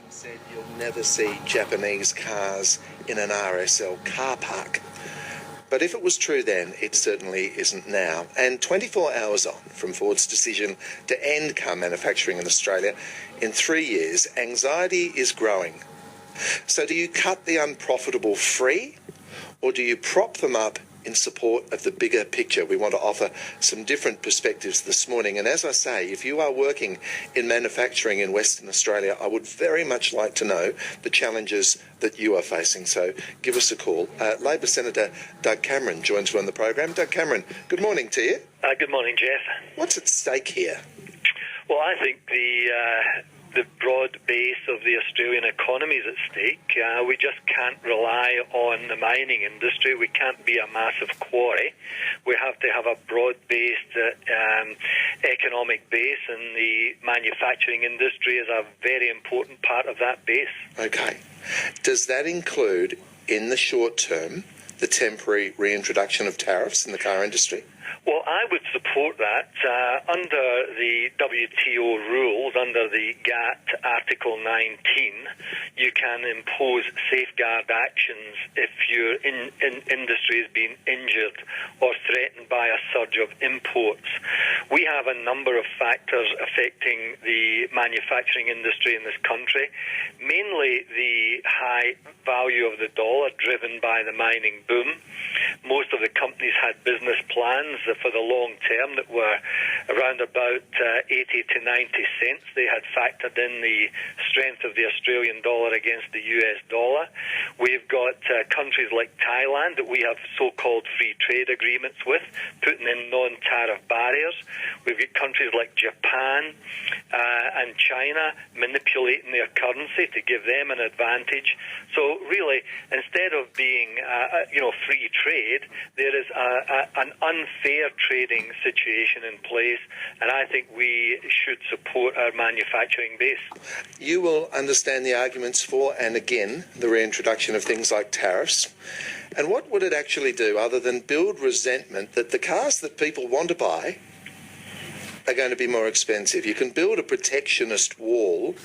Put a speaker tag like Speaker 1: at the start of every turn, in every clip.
Speaker 1: said you'll never see Japanese cars in an RSL car park. But if it was true then, it certainly isn't now. And 24 hours on from Ford's decision to end car manufacturing in Australia, in 3 years, anxiety is growing. So do you cut the unprofitable free, or do you prop them up in support of the bigger picture? We want to offer some different perspectives this morning. And as I say, if you are working in manufacturing in Western Australia, I would very much like to know the challenges that you are facing. So give us a call. Labor Senator Doug Cameron joins me on the program. Doug Cameron, good morning to you.
Speaker 2: Good morning, Jeff.
Speaker 1: What's at stake here?
Speaker 2: Well, I think the broad base of the Australian economy is at stake. We just can't rely on the mining industry. We can't be a massive quarry. We have to have a broad-based economic base, and the manufacturing industry is a very important part of that base. Okay.
Speaker 1: Does that include, in the short term, the temporary reintroduction of tariffs in the car industry?
Speaker 2: Well, I would support that. Under the WTO rules, under the GATT Article 19, you can impose safeguard actions if your industry has been injured or threatened by a surge of imports. We have a number of factors affecting the manufacturing industry in this country, mainly the high value of the dollar driven by the mining boom. Most of the companies had business plans for the long term that were around about 80 to 90 cents. They had factored in the strength of the Australian dollar against the US dollar. We've got countries like Thailand that we have so-called free trade agreements with, putting in non-tariff barriers. We've got countries like Japan and China manipulating their currency to give them an advantage. So really, instead of being free trade, there is an unfair trading situation in place, and I think we should support our manufacturing base.
Speaker 1: You will understand the arguments for and again the reintroduction of things like tariffs. And what would it actually do other than build resentment that the cars that people want to buy are going to be more expensive? You can build a protectionist wall,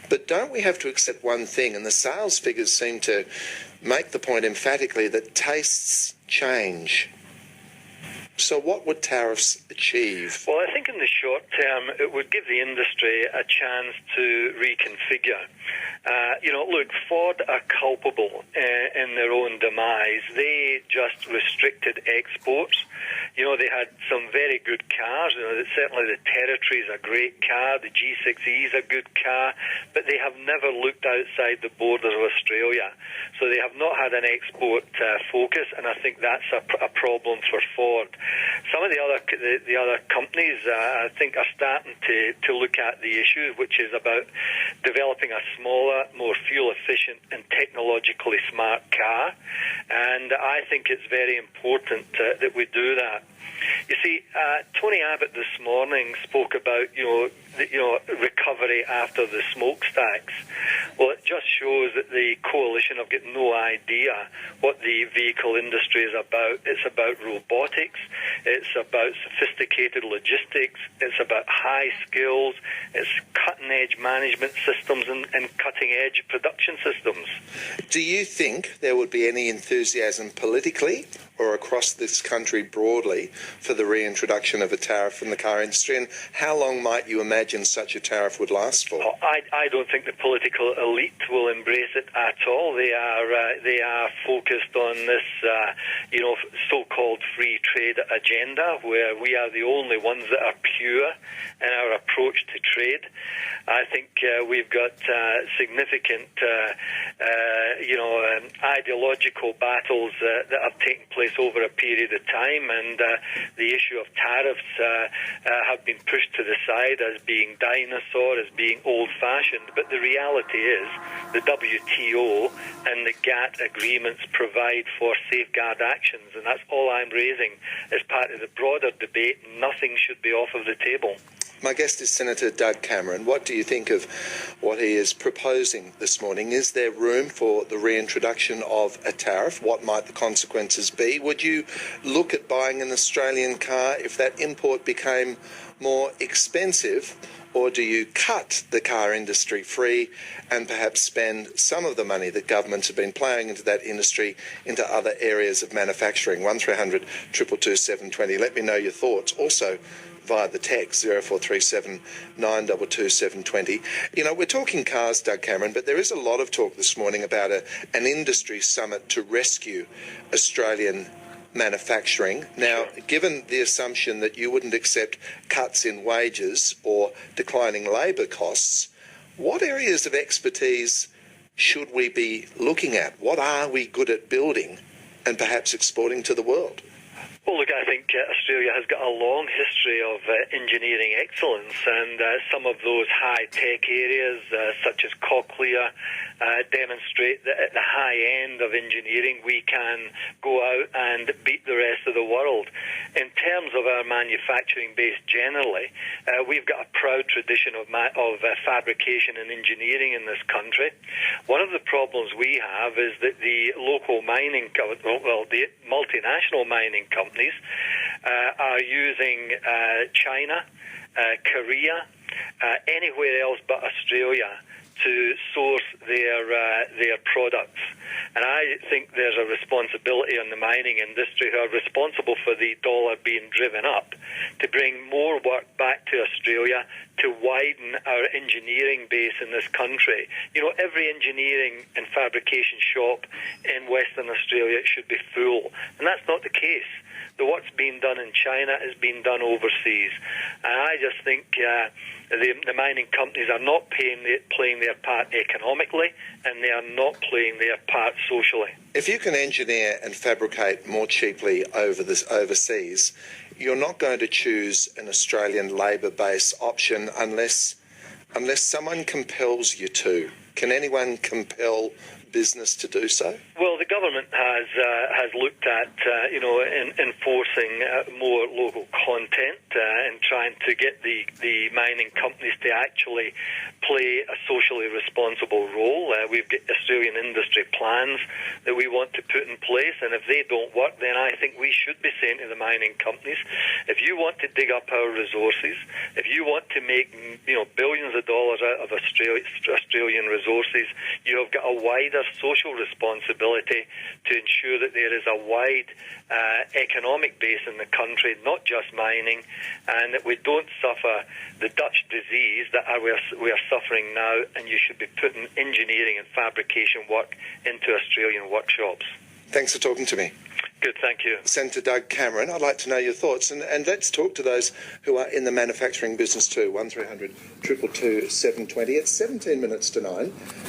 Speaker 1: but don't we have to accept one thing, and the sales figures seem to make the point emphatically, that tastes change. So what would tariffs achieve?
Speaker 2: Well, I think in the short term, it would give the industry a chance to reconfigure. Look, Ford are culpable in their own demise. They just restricted exports. They had some very good cars. Certainly the Territory is a great car. The G6E is a good car. But they have never looked outside the borders of Australia. So they have not had an export focus, and I think that's a problem for Ford. Some of the other companies, I think, are starting to look at the issue, which is about developing a smaller, more fuel-efficient and technologically smart car. And I think it's very important that we do that. You see, Tony Abbott this morning spoke about, recovery after the smokestacks. Well, it just shows that the coalition have got no idea what the vehicle industry is about. It's about robotics. It's about sophisticated logistics. It's about high skills. It's cutting-edge management systems and cutting-edge production systems.
Speaker 1: Do you think there would be any enthusiasm politically or across this country broadly for the reintroduction of a tariff in the car industry, and how long might you imagine such a tariff would last for?
Speaker 2: I don't think the political elite will embrace it at all. They are focused on this so-called free trade agenda, where we are the only ones that are pure in our approach to trade. I think we've got significant ideological battles that have taken place over a period of time, and the issue of tariffs have been pushed to the side as being dinosaur, as being old-fashioned. But the reality is the WTO and the GATT agreements provide for safeguard actions, and that's all I'm raising as part of the broader debate. Nothing should be off of the table.
Speaker 1: My guest is Senator Doug Cameron. What do you think of what he is proposing this morning? Is there room for the reintroduction of a tariff? What might the consequences be? Would you look at buying an Australian car if that import became more expensive, Or do you cut the car industry free and perhaps spend some of the money that governments have been ploughing into that industry into other areas of manufacturing? 1300 222 720. Let me know your thoughts. Also, via the text 0437 922 720. You know, we're talking cars, Doug Cameron, but there is a lot of talk this morning about an industry summit to rescue Australian manufacturing. Now, given the assumption that you wouldn't accept cuts in wages or declining labour costs, what areas of expertise should we be looking at? What are we good at building and perhaps exporting to the world?
Speaker 2: Well, look, I think Australia has got a long history of engineering excellence, and some of those high-tech areas, such as Cochlear, demonstrate that at the high end of engineering we can go out and beat the rest of the world. In terms of our manufacturing base generally, we've got a proud tradition of fabrication and engineering in this country. One of the problems we have is that the local mining, the multinational mining companies are using China, Korea, anywhere else but Australia to source their products. And I think there's a responsibility on the mining industry, who are responsible for the dollar being driven up, to bring more work back to Australia to widen our engineering base in this country. You know, every engineering and fabrication shop in Western Australia should be full, and that's not the case. The work's being done in China is being done overseas. And I just think the mining companies are not playing their part economically, and they are not playing their part socially.
Speaker 1: If you can engineer and fabricate more cheaply overseas, you're not going to choose an Australian labour base option unless someone compels you to. Can anyone compel business to do so?
Speaker 2: Well, the government has looked at enforcing more local content and trying to get the mining companies to actually play a socially responsible role. We've got Australian industry plans that we want to put in place, and if they don't work, then I think we should be saying to the mining companies, if you want to dig up our resources, if you want to make billions of dollars out of Australian resources, you have got a wider social responsibility to ensure that there is a wide economic base in the country, not just mining, and that we don't suffer the Dutch disease that we are suffering now, and you should be putting engineering and fabrication work into Australian workshops.
Speaker 1: Thanks for talking to me.
Speaker 2: Good, thank you.
Speaker 1: Senator Doug Cameron, I'd like to know your thoughts, and let's talk to those who are in the manufacturing business too. 1300 222 720. It's 17 minutes to 9.